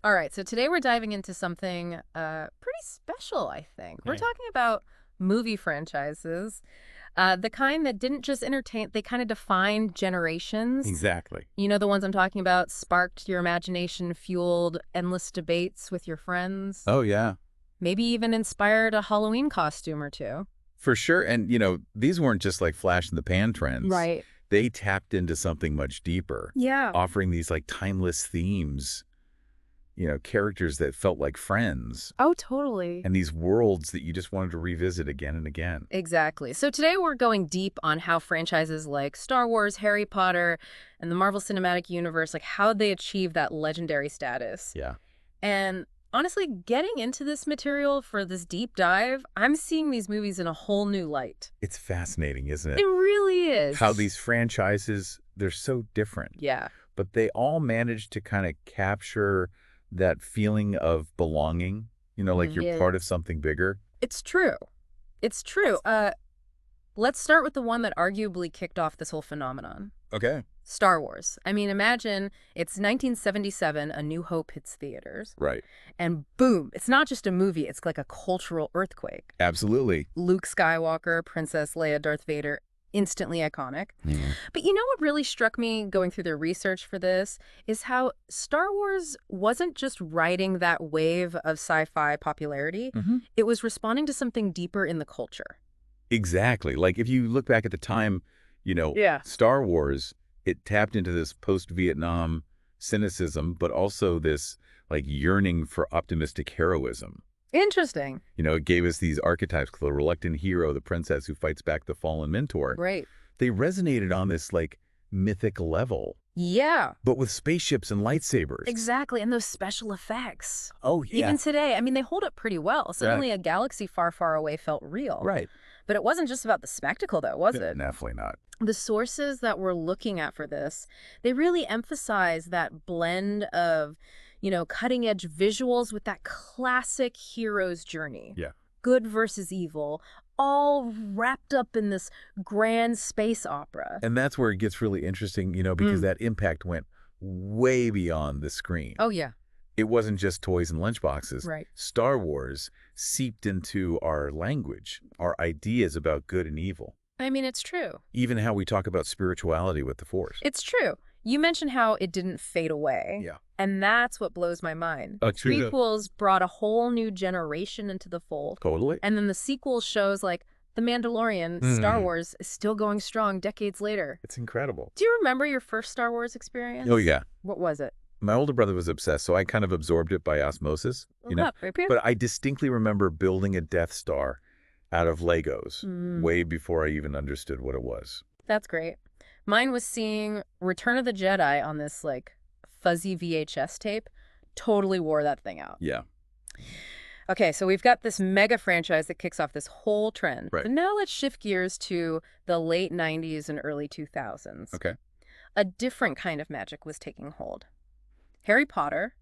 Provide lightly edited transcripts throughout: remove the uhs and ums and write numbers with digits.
All right, so today we're diving into something pretty special, I think. We're Right. talking about movie franchises, the kind that didn't just entertain, they kind of defined generations. Exactly. You know, the ones I'm talking about, sparked your imagination, fueled endless debates with your friends, Oh, yeah. maybe even inspired a Halloween costume or two. For sure. And, these weren't just like flash in the pan trends. Right. They tapped into something much deeper, Yeah. offering these like timeless themes, characters that felt like friends, Oh, totally. and these worlds that you just wanted to revisit again and again. Exactly. So today we're going deep on how franchises like Star Wars, Harry Potter, and the Marvel Cinematic Universe, like how they achieve that legendary status. Yeah. And honestly, getting into this material for this deep dive, I'm seeing these movies in a whole new light. It's fascinating, isn't It it? really is. How these franchises, they're so different, Yeah. but they all manage to kind of capture that feeling of belonging, like you're part of Yes. something bigger. It's true. It's true. Let's start with the one that arguably kicked off this whole phenomenon. Okay. Star Wars. I mean, imagine it's 1977, A New Hope hits theaters, Right. and boom, it's not just a movie, it's like a cultural earthquake. Absolutely. Luke Skywalker, Princess Leia, Darth Vader, instantly iconic. Mhm. But you know what really struck me going through the research for this is how Star Wars wasn't just riding that wave of sci-fi popularity, it was responding to something deeper in the culture. Exactly. Like if you look back at the time, Yeah. Star Wars, it tapped into this post-Vietnam cynicism, but also this like yearning for optimistic heroism. Interesting. It gave us these archetypes, the reluctant hero, the princess who fights back the fallen mentor. Right. They resonated on this like mythic level, Yeah. but with spaceships and lightsabers. Exactly, and those special effects. Oh, yeah. Even today, I mean, they hold up pretty well. Suddenly, a galaxy far, far away felt real. Right. But it wasn't just about the spectacle, though, was it? Definitely not. The sources that we're looking at for this, they really emphasize that blend of, cutting-edge visuals with that classic hero's journey. Yeah. Good versus evil, all wrapped up in this grand space opera. And that's where it gets really interesting, because that impact went way beyond the screen. Oh, yeah. It wasn't just toys and lunchboxes. Right. Star Wars seeped into our language, our ideas about good and evil, I mean, it's true. even how we talk about spirituality with the Force. It's true. You mentioned how it didn't fade away. Yeah. And that's what blows my mind. Oh, true. Prequels brought a whole new generation into the fold. Totally. And then the sequels shows like The Mandalorian, Star Wars is still going strong decades later. It's incredible. Do you remember your first Star Wars experience? Oh, yeah. What was it? My older brother was obsessed, so I kind of absorbed it by osmosis, But I distinctly remember building a Death Star out of Legos way before I even understood what it was. That's great. Mine was seeing Return of the Jedi on this like fuzzy VHS tape. Totally wore that thing out. Yeah. Okay, so we've got this mega franchise that kicks off this whole trend. Right. But now let's shift gears to the late 90s and early 2000s. Okay. A different kind of magic was taking hold. Harry Potter.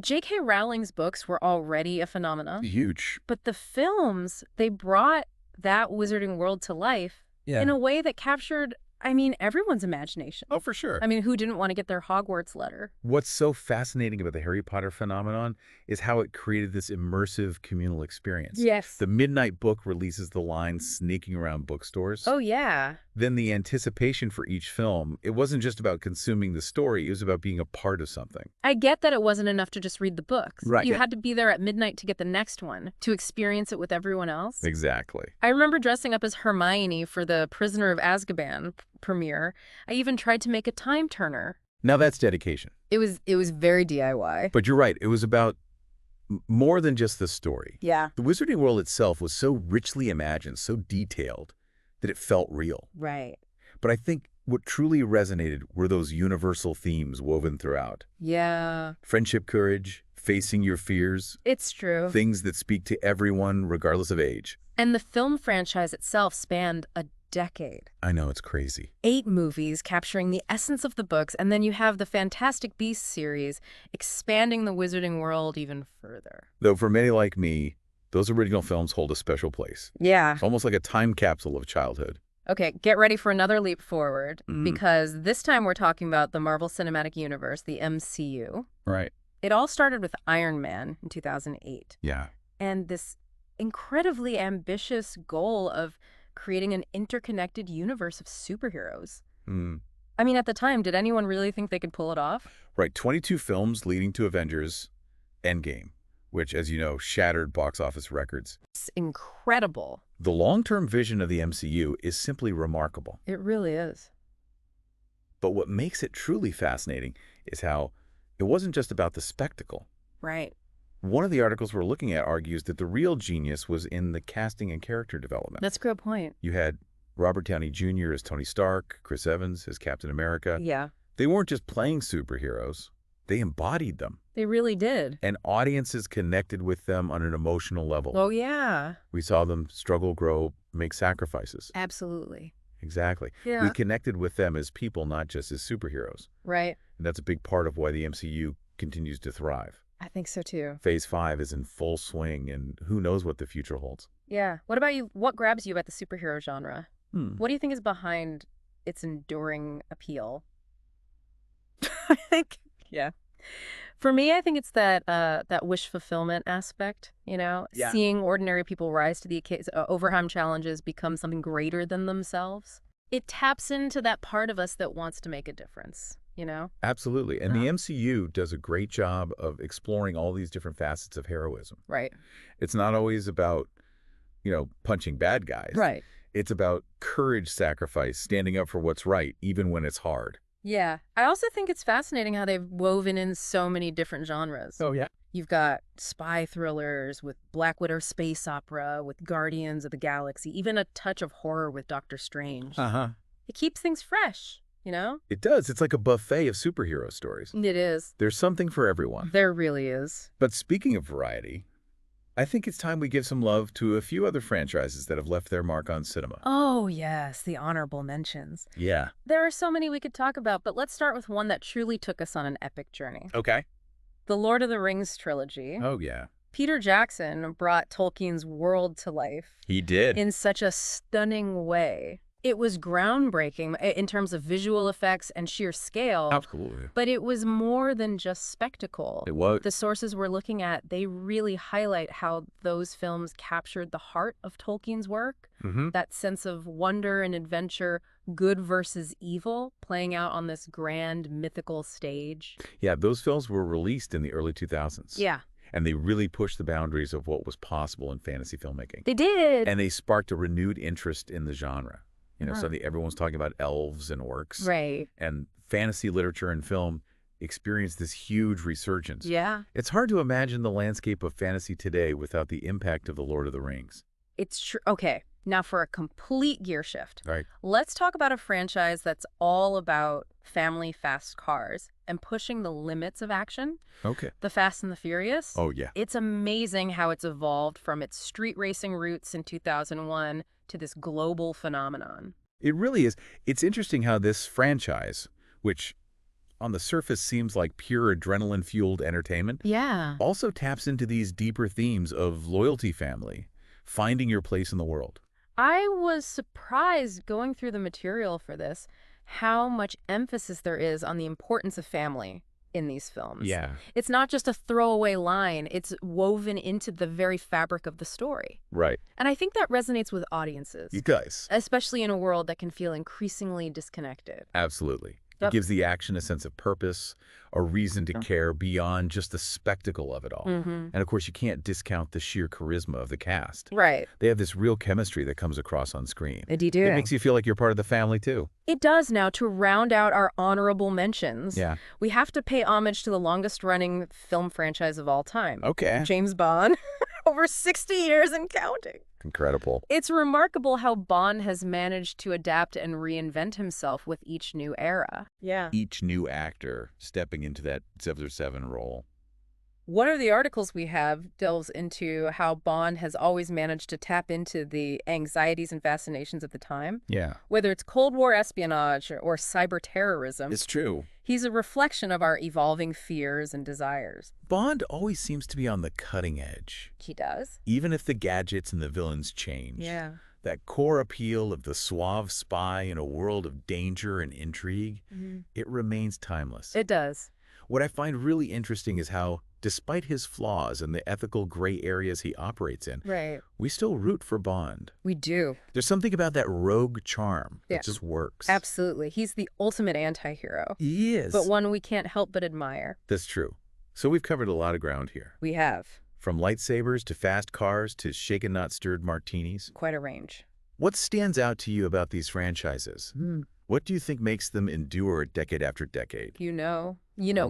J.K. Rowling's books were already a phenomenon, Huge. but the films, they brought that wizarding world to life in a way that captured, I mean, everyone's imagination. Oh, for sure. I mean, who didn't want to get their Hogwarts letter? What's so fascinating about the Harry Potter phenomenon is how it created this immersive communal experience. Yes. The Midnight Book releases the line sneaking around bookstores. Oh, yeah. Then the anticipation for each film, it wasn't just about consuming the story, it was about being a part of something. I get that it wasn't enough to just read the books. Right. You Yeah. had to be there at midnight to get the next one, to experience it with everyone else. Exactly. I remember dressing up as Hermione for the Prisoner of Azkaban premiere. I even tried to make a time turner. Now that's dedication. It was very DIY. But you're right, it was about more than just the story. Yeah. The wizarding world itself was so richly imagined, so detailed, that it felt real. Right. But I think what truly resonated were those universal themes woven throughout. Yeah. Friendship, courage, facing your fears, It's true. things that speak to everyone regardless of age. And the film franchise itself spanned a decade. I know, it's crazy. 8 movies capturing the essence of the books, and then you have the Fantastic Beasts series expanding the wizarding world even further. Though for many like me, those original films hold a special place. Yeah. It's almost like a time capsule of childhood. Okay, get ready for another leap forward, Mhm. because this time we're talking about the Marvel Cinematic Universe, the MCU. Right. It all started with Iron Man in 2008. Yeah. And this incredibly ambitious goal of creating an interconnected universe of superheroes. Hmm. I mean, at the time, did anyone really think they could pull it off? Right, 22 films leading to Avengers Endgame, which, as you know, shattered box office records. It's incredible. The long-term vision of the MCU is simply remarkable. It really is. But what makes it truly fascinating is how it wasn't just about the spectacle. Right. One of the articles we're looking at argues that the real genius was in the casting and character development. That's a good point. You had Robert Downey Jr. as Tony Stark, Chris Evans as Captain America. Yeah. They weren't just playing superheroes. They embodied them. They really did. And audiences connected with them on an emotional level. Oh, yeah. We saw them struggle, grow, make sacrifices. Absolutely. Exactly. Yeah. We connected with them as people, not just as superheroes. Right. And that's a big part of why the MCU continues to thrive. I think so, too. Phase 5 is in full swing, and who knows what the future holds. Yeah. What about you? What grabs you about the superhero genre? What do you think is behind its enduring appeal? I think, yeah. For me, I think it's that wish fulfillment aspect, Yeah. seeing ordinary people rise to the occasion, overcome challenges, become something greater than themselves. It taps into that part of us that wants to make a difference, Absolutely. And the MCU does a great job of exploring all these different facets of heroism. Right. It's not always about, punching bad guys. Right. It's about courage, sacrifice, standing up for what's right, even when it's hard. Yeah. I also think it's fascinating how they've woven in so many different genres. Oh, yeah. You've got spy thrillers with Black Widow space opera, with Guardians of the Galaxy, even a touch of horror with Doctor Strange. Uh-huh. It keeps things fresh, It does. It's like a buffet of superhero stories. It is. There's something for everyone. There really is. But speaking of variety, I think it's time we give some love to a few other franchises that have left their mark on cinema. Oh, yes, the honorable mentions. Yeah. There are so many we could talk about, but let's start with one that truly took us on an epic journey. Okay. The Lord of the Rings trilogy. Oh, yeah. Peter Jackson brought Tolkien's world to life. He did. In such a stunning way. It was groundbreaking in terms of visual effects and sheer scale. Absolutely. But it was more than just spectacle. It was. The sources we're looking at, they really highlight how those films captured the heart of Tolkien's work. That sense of wonder and adventure, good versus evil, playing out on this grand mythical stage. Yeah, those films were released in the early 2000s. Yeah. And they really pushed the boundaries of what was possible in fantasy filmmaking. They did. And they sparked a renewed interest in the genre. Suddenly everyone's talking about elves and orcs. Right. And fantasy literature and film experienced this huge resurgence. Yeah. It's hard to imagine the landscape of fantasy today without the impact of The Lord of the Rings. It's true. Okay, now for a complete gear shift. Right. Let's talk about a franchise that's all about family fast cars and pushing the limits of action. Okay. The Fast and the Furious. Oh, yeah. It's amazing how it's evolved from its street racing roots in 2001 to this global phenomenon. It really is. It's interesting how this franchise, which on the surface seems like pure adrenaline-fueled entertainment, Yeah. also taps into these deeper themes of loyalty, family, finding your place in the world. I was surprised going through the material for this, how much emphasis there is on the importance of family in these films. Yeah. It's not just a throwaway line. It's woven into the very fabric of the story. Right. And I think that resonates with audiences, You guys. especially in a world that can feel increasingly disconnected. Absolutely. It Yep. gives the action a sense of purpose, a reason to care beyond just the spectacle of it all. And of course, you can't discount the sheer charisma of the cast. Right. They have this real chemistry that comes across on screen. They It do. makes you feel like you're part of the family, too. It does now. To round out our honorable mentions, Yeah. we have to pay homage to the longest-running film franchise of all time. Okay. James Bond. Over 60 years and counting. Incredible. It's remarkable how Bond has managed to adapt and reinvent himself with each new era. Yeah. Each new actor stepping into that 007 role. One of the articles we have delves into how Bond has always managed to tap into the anxieties and fascinations of the time. Yeah. Whether it's Cold War espionage or cyber terrorism, It's true. he's a reflection of our evolving fears and desires. Bond always seems to be on the cutting edge. He does. Even if the gadgets and the villains change. Yeah. That core appeal of the suave spy in a world of danger and intrigue, it remains timeless. It does. What I find really interesting is how, despite his flaws and the ethical gray areas he operates in, we still root for Bond. We do. There's something about that rogue charm that just works. Absolutely. He's the ultimate anti-hero. He is. But one we can't help but admire. That's true. So we've covered a lot of ground here. We have. From lightsabers to fast cars to shaken not stirred martinis. Quite a range. What stands out to you about these franchises? What do you think makes them endure decade after decade?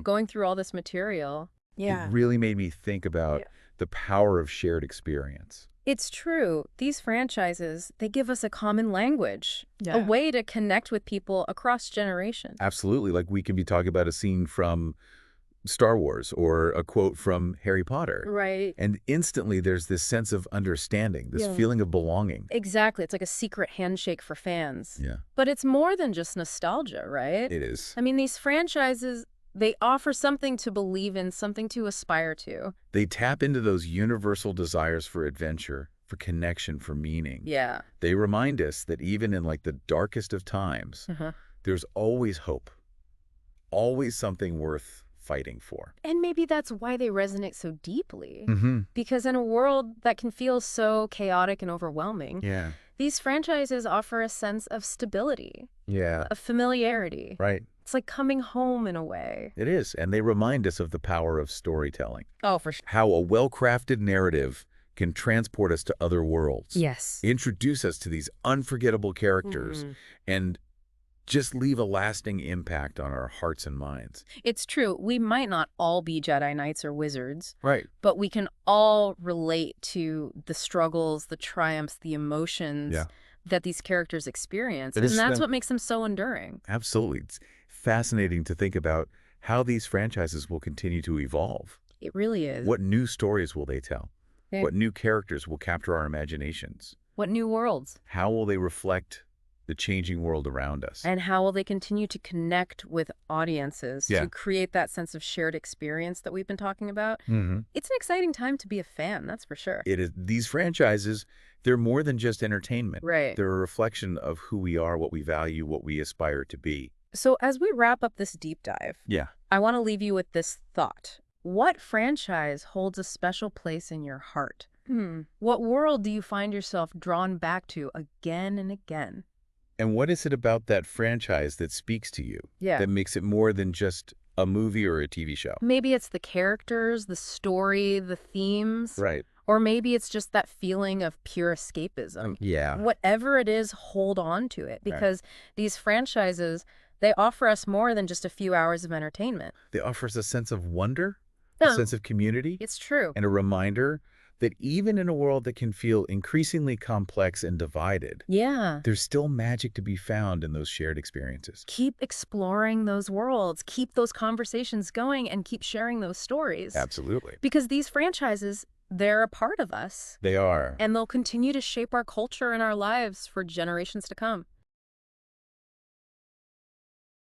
Going through all this material. It really made me think about the power of shared experience. It's true. These franchises, they give us a common language, a way to connect with people across generations. Absolutely. Like we can be talking about a scene from Star Wars or a quote from Harry Potter. Right. And instantly there's this sense of understanding, this feeling of belonging. Exactly. It's like a secret handshake for fans. Yeah. But it's more than just nostalgia, right? It is. I mean, these franchises, they offer something to believe in, something to aspire to. They tap into those universal desires for adventure, for connection, for meaning. Yeah. They remind us that even in like the darkest of times, there's always hope, always something worth fighting for. And maybe that's why they resonate so deeply. Because in a world that can feel so chaotic and overwhelming, these franchises offer a sense of stability, of familiarity. Right. It's like coming home in a way. It is. And they remind us of the power of storytelling. Oh, for sure. How a well-crafted narrative can transport us to other worlds. Yes. Introduce us to these unforgettable characters and just leave a lasting impact on our hearts and minds. It's true. We might not all be Jedi Knights or wizards. Right. But we can all relate to the struggles, the triumphs, the emotions that these characters experience. And that's what makes them so enduring. Absolutely. It's fascinating to think about how these franchises will continue to evolve. It really is. What new stories will they tell? What new characters will capture our imaginations? What new worlds? How will they reflect the changing world around us? And how will they continue to connect with audiences to create that sense of shared experience that we've been talking about? It's an exciting time to be a fan, that's for sure. It is. These franchises, they're more than just entertainment. Right. They're a reflection of who we are, what we value, what we aspire to be. So as we wrap up this deep dive, I want to leave you with this thought. What franchise holds a special place in your heart? What world do you find yourself drawn back to again and again? And what is it about that franchise that speaks to you that makes it more than just a movie or a TV show? Maybe it's the characters, the story, the themes. Right. Or maybe it's just that feeling of pure escapism. Whatever it is, hold on to it. Because these franchises, they offer us more than just a few hours of entertainment. They offer us a sense of wonder, a sense of community. It's true. And a reminder that even in a world that can feel increasingly complex and divided, there's still magic to be found in those shared experiences. Keep exploring those worlds, keep those conversations going, and keep sharing those stories. Absolutely. Because these franchises, they're a part of us. They are. And they'll continue to shape our culture and our lives for generations to come.